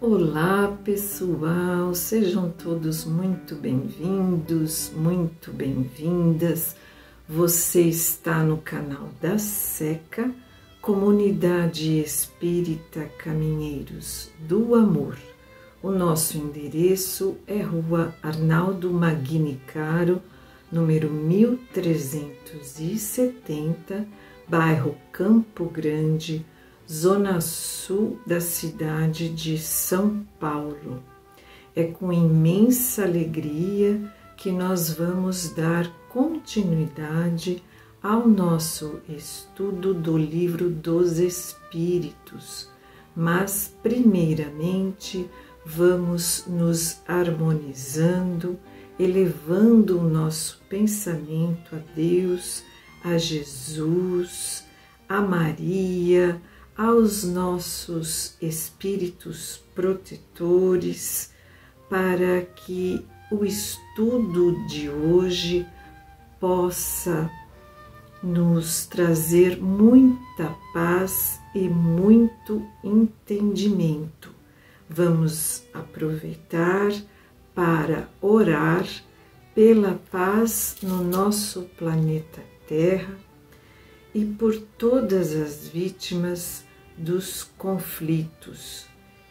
Olá pessoal, sejam todos muito bem-vindos, muito bem-vindas. Você está no canal da SECA, Comunidade Espírita Caminheiros do Amor. O nosso endereço é Rua Arnaldo Magni Caro, número 1370, bairro Campo Grande, Zona Sul da cidade de São Paulo. É com imensa alegria que nós vamos dar continuidade ao nosso estudo do Livro dos Espíritos, mas primeiramente vamos nos harmonizando, elevando o nosso pensamento a Deus, a Jesus, a Maria, aos nossos espíritos protetores, para que o estudo de hoje possa nos trazer muita paz e muito entendimento. Vamos aproveitar para orar pela paz no nosso planeta Terra e por todas as vítimas dos conflitos.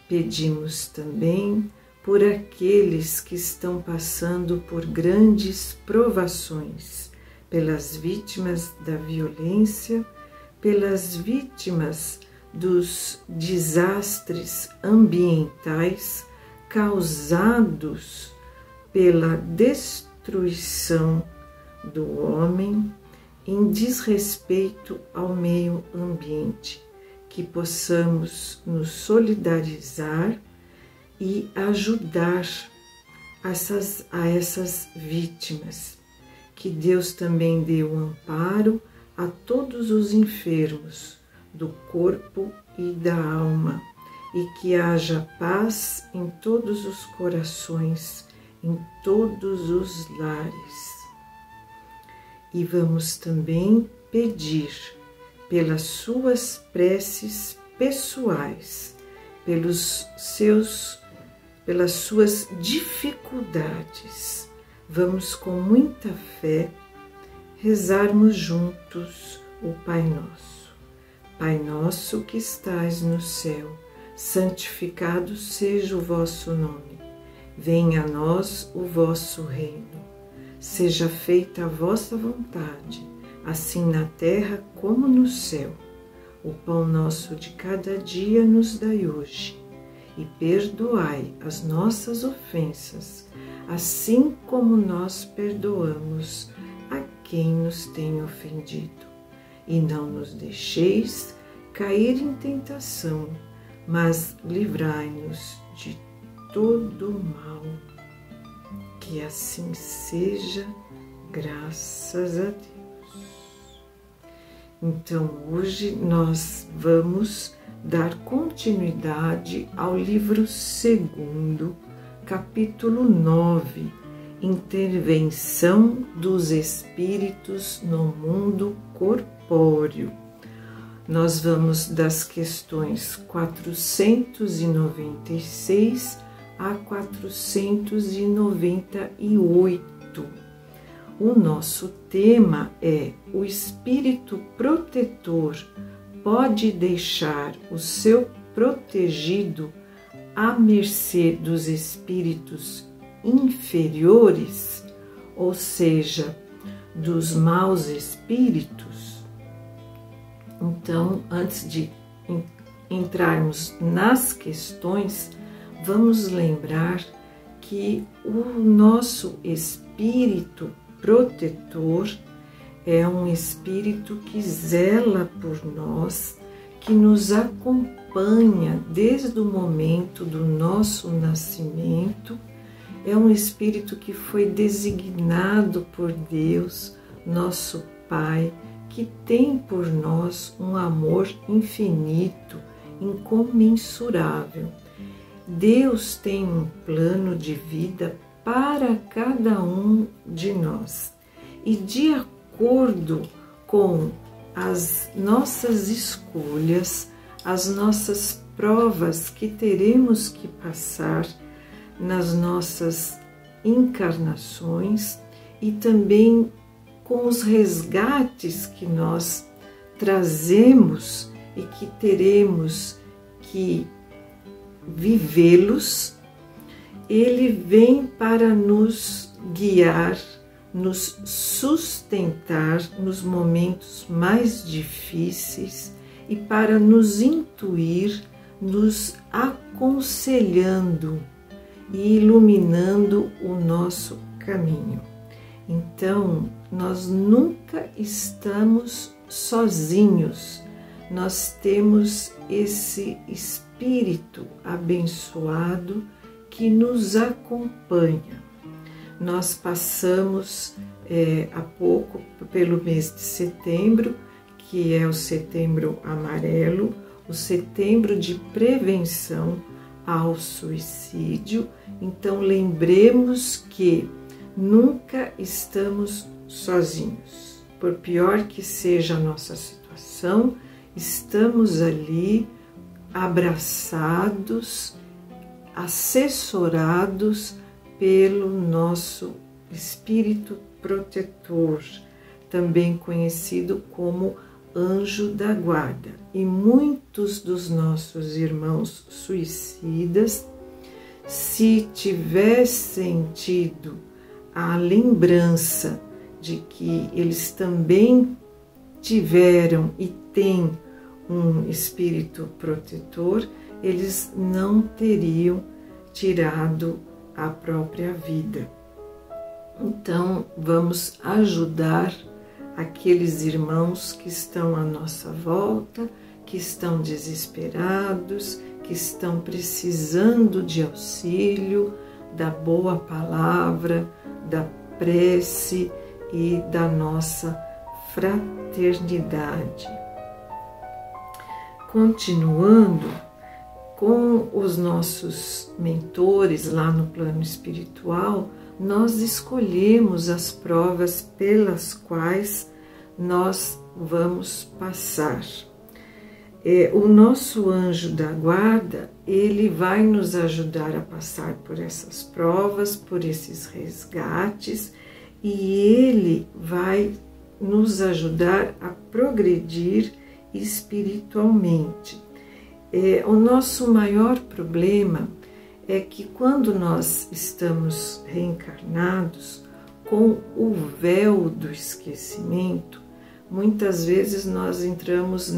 Pedimos também por aqueles que estão passando por grandes provações, pelas vítimas da violência, pelas vítimas dos desastres ambientais causados pela destruição do homem em desrespeito ao meio ambiente, que possamos nos solidarizar e ajudar a essas vítimas. Que Deus também dê o amparo a todos os enfermos do corpo e da alma, e que haja paz em todos os corações, em todos os lares. E vamos também pedir pelas suas preces pessoais, pelas suas dificuldades. Vamos com muita fé rezarmos juntos o Pai Nosso. Pai nosso que estais no céu, santificado seja o vosso nome. Venha a nós o vosso reino. Seja feita a vossa vontade, assim na terra como no céu. O pão nosso de cada dia nos dai hoje, e perdoai as nossas ofensas, assim como nós perdoamos a quem nos tem ofendido. E não nos deixeis cair em tentação, mas livrai-nos de todo o mal. Que assim seja, graças a Deus. Então, hoje nós vamos dar continuidade ao livro 2º, capítulo 9, Intervenção dos Espíritos no Mundo Corpóreo. Nós vamos das questões 496 a 498. O nosso tema é: o espírito protetor pode deixar o seu protegido à mercê dos espíritos inferiores, ou seja, dos maus espíritos? Então, antes de entrarmos nas questões, vamos lembrar que o nosso espírito protetor é um espírito que zela por nós, que nos acompanha desde o momento do nosso nascimento. É um espírito que foi designado por Deus, nosso Pai, que tem por nós um amor infinito, incomensurável. Deus tem um plano de vida para cada um de nós, e de acordo com as nossas escolhas, as nossas provas que teremos que passar nas nossas encarnações e também com os resgates que nós trazemos e que teremos que vivê-los. Ele vem para nos guiar, nos sustentar nos momentos mais difíceis e para nos intuir, nos aconselhando e iluminando o nosso caminho. Então, nós nunca estamos sozinhos, nós temos esse Espírito abençoado que nos acompanha. Nós passamos há pouco pelo mês de setembro, que é o Setembro Amarelo, o setembro de prevenção ao suicídio. Então lembremos que nunca estamos sozinhos. Por pior que seja a nossa situação, estamos ali abraçados, assessorados pelo nosso Espírito Protetor, também conhecido como Anjo da Guarda. E muitos dos nossos irmãos suicidas, se tivessem tido a lembrança de que eles também tiveram e têm um espírito protetor, eles não teriam tirado a própria vida. Então, vamos ajudar aqueles irmãos que estão à nossa volta, que estão desesperados, que estão precisando de auxílio, da boa palavra, da prece e da nossa fraternidade. Continuando com os nossos mentores lá no plano espiritual, nós escolhemos as provas pelas quais nós vamos passar. O nosso anjo da guarda, ele vai nos ajudar a passar por essas provas, por esses resgates, e ele vai nos ajudar a progredir espiritualmente. O nosso maior problema é que quando nós estamos reencarnados com o véu do esquecimento, muitas vezes nós entramos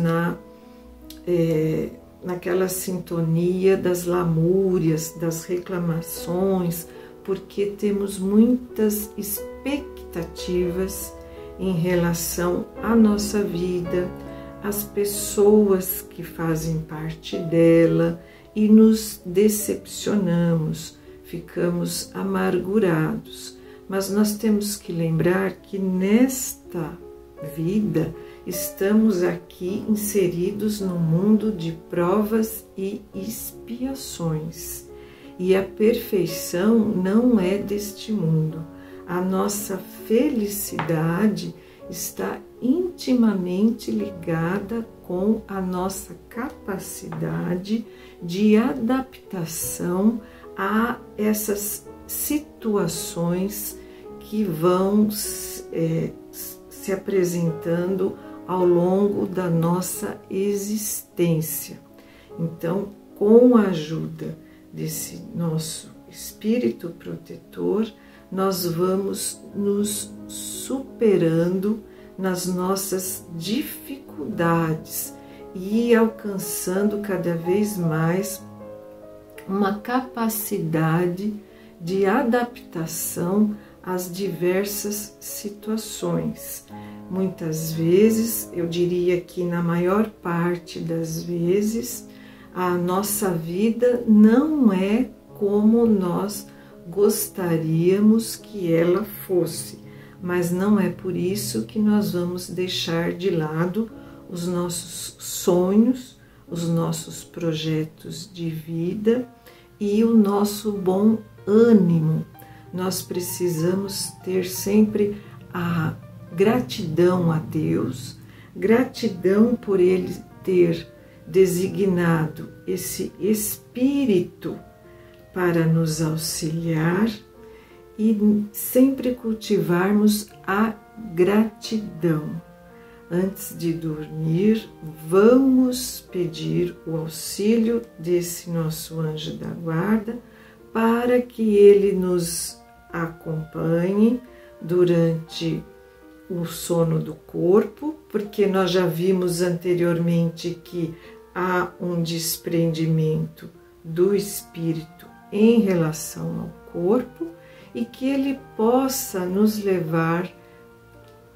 naquela sintonia das lamúrias, das reclamações, porque temos muitas expectativas em relação à nossa vida, às pessoas que fazem parte dela, e nos decepcionamos, ficamos amargurados. Mas nós temos que lembrar que nesta vida estamos aqui inseridos no mundo de provas e expiações. E a perfeição não é deste mundo. A nossa felicidade está intimamente ligada com a nossa capacidade de adaptação a essas situações que vão se apresentando ao longo da nossa existência. Então, com a ajuda desse nosso Espírito Protetor, nós vamos nos superando nas nossas dificuldades e alcançando cada vez mais uma capacidade de adaptação às diversas situações. Muitas vezes, eu diria que na maior parte das vezes, a nossa vida não é como nós gostaríamos que ela fosse, mas não é por isso que nós vamos deixar de lado os nossos sonhos, os nossos projetos de vida e o nosso bom ânimo. Nós precisamos ter sempre a gratidão a Deus, gratidão por Ele ter designado esse espírito para nos auxiliar e sempre cultivarmos a gratidão. Antes de dormir, vamos pedir o auxílio desse nosso anjo da guarda para que ele nos acompanhe durante o sono do corpo, porque nós já vimos anteriormente que há um desprendimento do espírito em relação ao corpo e que ele possa nos levar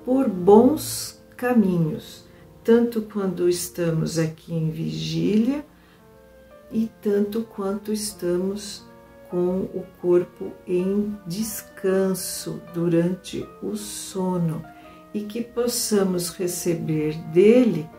por bons caminhos, tanto quando estamos aqui em vigília e tanto quanto estamos com o corpo em descanso durante o sono, e que possamos receber dele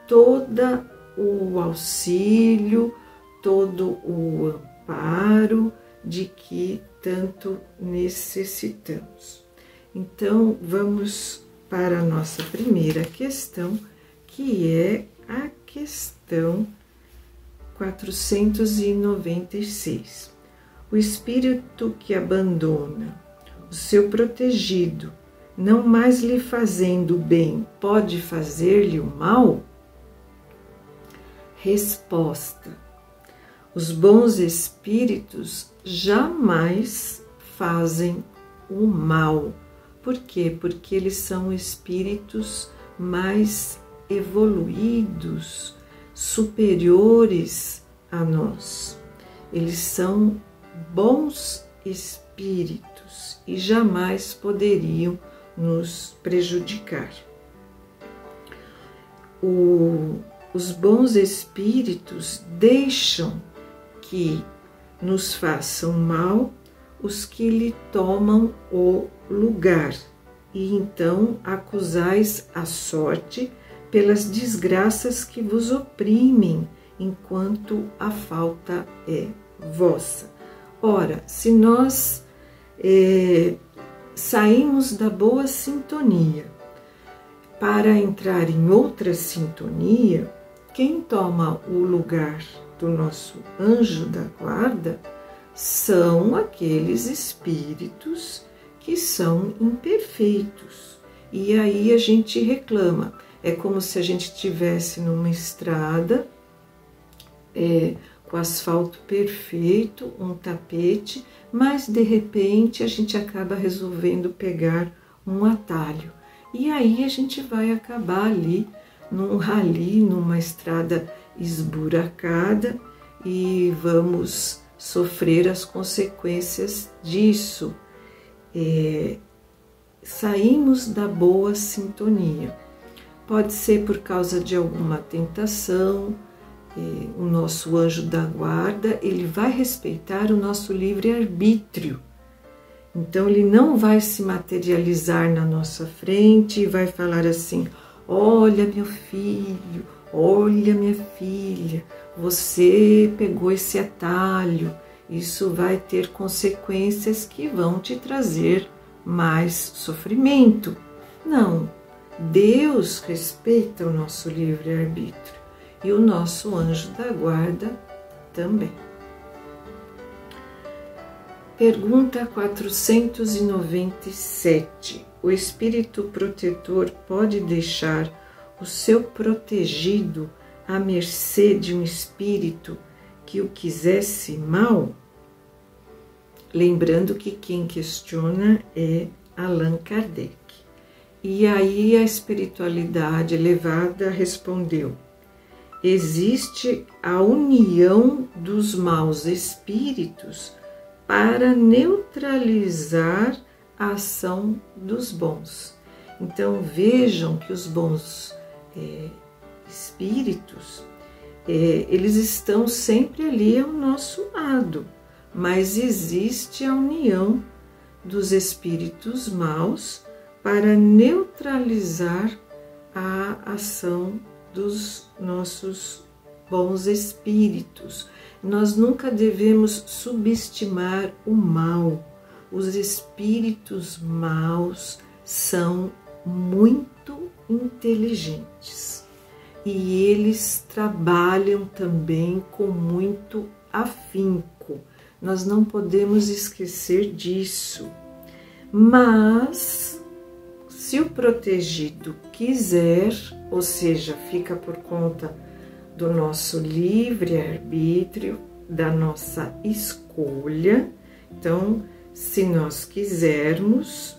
todo o auxílio, todo o amparo de que tanto necessitamos. Então, vamos para a nossa primeira questão, que é a questão 496. O espírito que abandona o seu protegido, não mais lhe fazendo bem, pode fazer-lhe o mal? Resposta: os bons espíritos jamais fazem o mal. Por quê? Porque eles são espíritos mais evoluídos, superiores a nós. Eles são bons espíritos e jamais poderiam nos prejudicar. Os bons espíritos deixam que nos façam mal os que lhe tomam o lugar, e então acusais a sorte pelas desgraças que vos oprimem, enquanto a falta é vossa. Ora, se nós saímos da boa sintonia para entrar em outra sintonia, quem toma o lugar do nosso anjo da guarda são aqueles espíritos que são imperfeitos. E aí a gente reclama. É como se a gente estivesse numa estrada com asfalto perfeito, um tapete, mas de repente a gente acaba resolvendo pegar um atalho. E aí a gente vai acabar ali num rali, numa estrada esburacada, e vamos sofrer as consequências disso. Saímos da boa sintonia. Pode ser por causa de alguma tentação. O nosso anjo da guarda, ele vai respeitar o nosso livre-arbítrio. Então, ele não vai se materializar na nossa frente e vai falar assim: olha, meu filho, olha, minha filha, você pegou esse atalho, isso vai ter consequências que vão te trazer mais sofrimento. Não, Deus respeita o nosso livre-arbítrio e o nosso anjo da guarda também. Pergunta 497. O espírito protetor pode deixar o seu protegido à mercê de um espírito que o quisesse mal? Lembrando que quem questiona é Allan Kardec. E aí a espiritualidade elevada respondeu: existe a união dos maus espíritos para neutralizar a ação dos bons. Então vejam que os bons espíritos, eles estão sempre ali ao nosso lado, mas existe a união dos espíritos maus para neutralizar a ação dos nossos bons espíritos. Nós nunca devemos subestimar o mal. Os espíritos maus são muito inteligentes. e eles trabalham também com muito afinco. Nós não podemos esquecer disso. Mas, se o protegido quiser, ou seja, fica por conta do nosso livre-arbítrio, da nossa escolha. Então, se nós quisermos,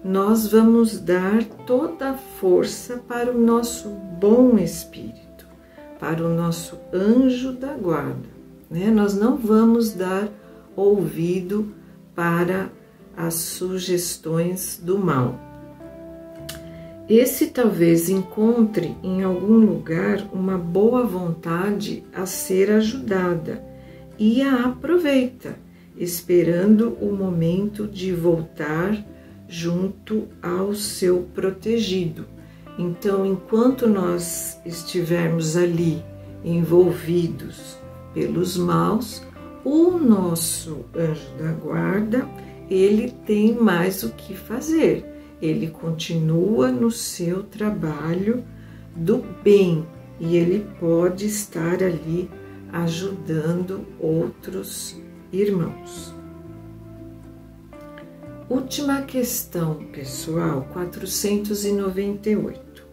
nós vamos dar toda a força para o nosso bom espírito, para o nosso anjo da guarda, né? Nós não vamos dar ouvido para as sugestões do mal. Esse talvez encontre em algum lugar uma boa vontade a ser ajudada e a aproveita, esperando o momento de voltar junto ao seu protegido. Então, enquanto nós estivermos ali envolvidos pelos maus, o nosso anjo da guarda, ele tem mais o que fazer. Ele continua no seu trabalho do bem e ele pode estar ali ajudando outros irmãos. Última questão, pessoal, 498.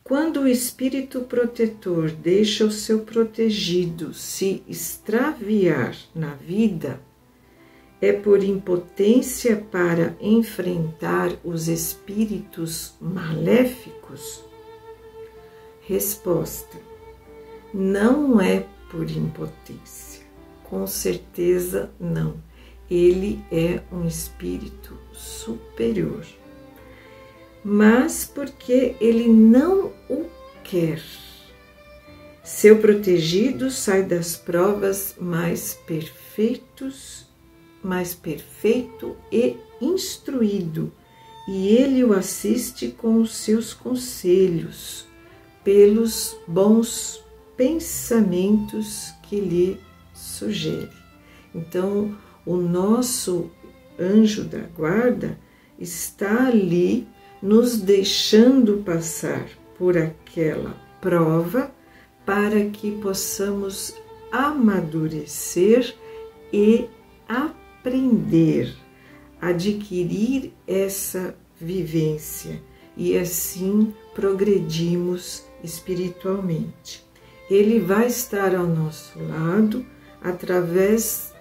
Quando o espírito protetor deixa o seu protegido se extraviar na vida, é por impotência para enfrentar os espíritos maléficos? Resposta: não é por impotência, com certeza não. Ele é um espírito superior, mas porque ele não o quer. Seu protegido sai das provas mais perfeito e instruído, e ele o assiste com os seus conselhos, pelos bons pensamentos que lhe sugere. Então, o nosso anjo da guarda está ali nos deixando passar por aquela prova para que possamos amadurecer e aprender, adquirir essa vivência e assim progredimos espiritualmente. Ele vai estar ao nosso lado através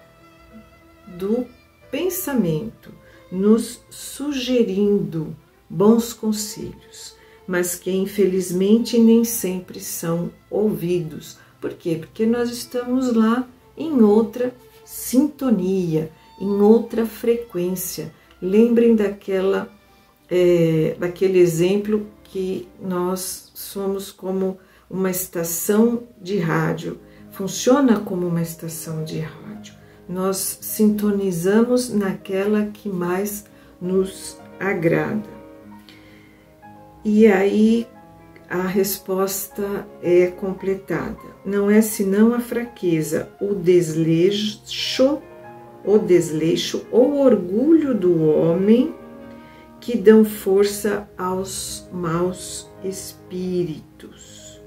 do pensamento, nos sugerindo bons conselhos, mas que infelizmente nem sempre são ouvidos. Por quê? Porque nós estamos lá em outra sintonia, em outra frequência. Lembrem daquele exemplo que nós somos como uma estação de rádio, funciona como uma estação de rádio. Nós sintonizamos naquela que mais nos agrada. E aí a resposta é completada. Não é senão a fraqueza, o desleixo ou orgulho do homem que dão força aos maus espíritos,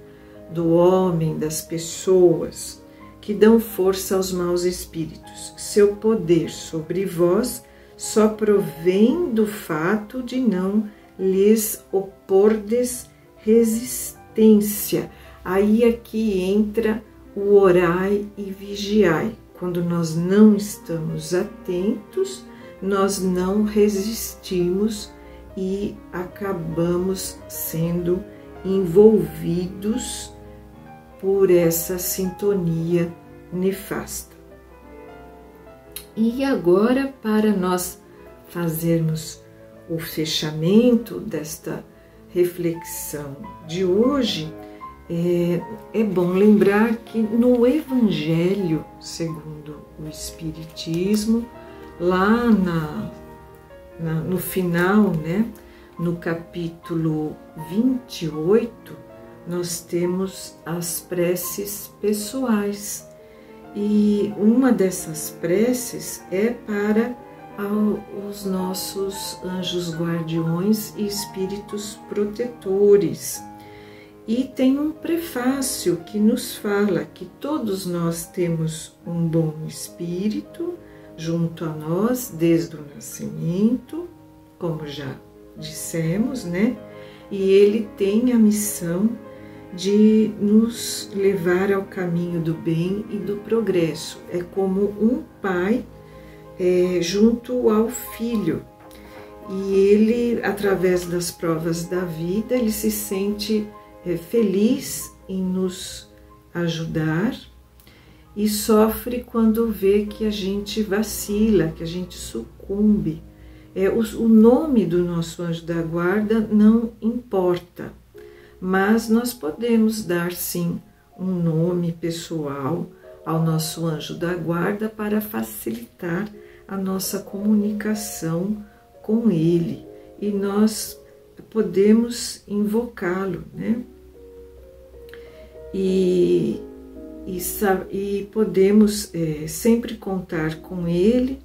do homem, das pessoas, que dão força aos maus espíritos. Seu poder sobre vós só provém do fato de não lhes opordes resistência. Aí aqui entra o orai e vigiai. Quando nós não estamos atentos, nós não resistimos e acabamos sendo envolvidos por essa sintonia nefasta. E agora, para nós fazermos o fechamento desta reflexão de hoje, é bom lembrar que no Evangelho segundo o Espiritismo, lá no final, né, no capítulo 28, nós temos as preces pessoais. E uma dessas preces é para os nossos anjos guardiões e espíritos protetores. E tem um prefácio que nos fala que todos nós temos um bom espírito junto a nós desde o nascimento, como já dissemos, né? E ele tem a missão de nos levar ao caminho do bem e do progresso. É como um pai junto ao filho. E ele, através das provas da vida, ele se sente feliz em nos ajudar e sofre quando vê que a gente vacila, que a gente sucumbe. O nome do nosso anjo da guarda não importa, mas nós podemos dar sim um nome pessoal ao nosso anjo da guarda para facilitar a nossa comunicação com ele, e nós podemos invocá-lo, né? E podemos sempre contar com ele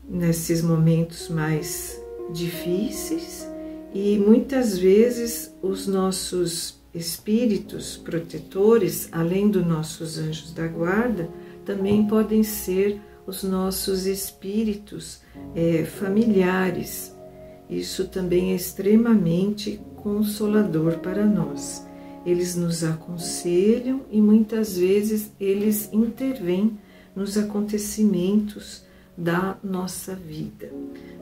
nesses momentos mais difíceis, e muitas vezes os nossos espíritos protetores, além dos nossos anjos da guarda, também podem ser os nossos espíritos familiares. Isso também é extremamente consolador para nós. Eles nos aconselham e muitas vezes eles intervêm nos acontecimentos da nossa vida.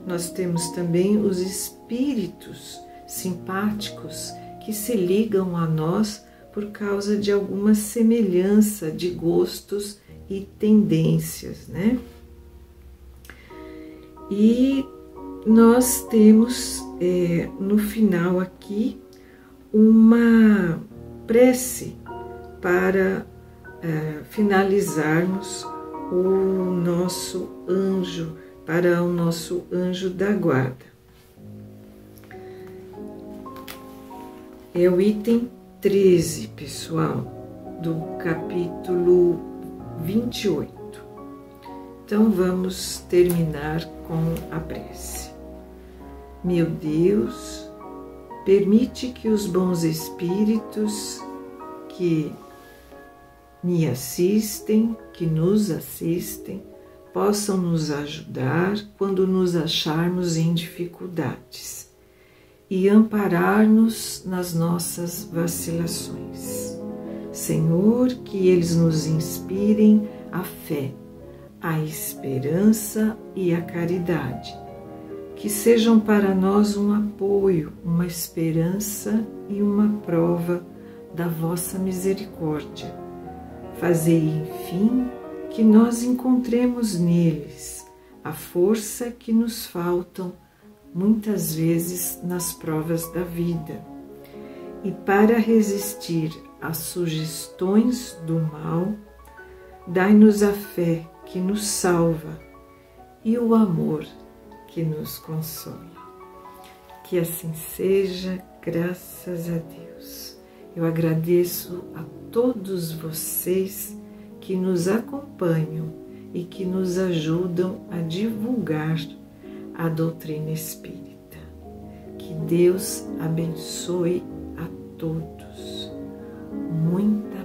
Nós temos também os espíritos simpáticos que se ligam a nós por causa de alguma semelhança de gostos e tendências, né? E nós temos no final aqui uma prece para finalizarmos o nosso anjo, para o nosso anjo da guarda. É o item 13, pessoal, do capítulo 28. Então vamos terminar com a prece. Meu Deus, permite que os bons espíritos que me assistem, que nos assistem, possam nos ajudar quando nos acharmos em dificuldades e amparar-nos nas nossas vacilações. Senhor, que eles nos inspirem a fé, a esperança e a caridade, que sejam para nós um apoio, uma esperança e uma prova da vossa misericórdia. Fazei, enfim, que nós encontremos neles a força que nos faltam muitas vezes nas provas da vida. E para resistir às sugestões do mal, dai-nos a fé que nos salva e o amor que nos consola. Que assim seja, graças a Deus. Eu agradeço a todos vocês que nos acompanham e que nos ajudam a divulgar a doutrina espírita. Que Deus abençoe a todos. Muita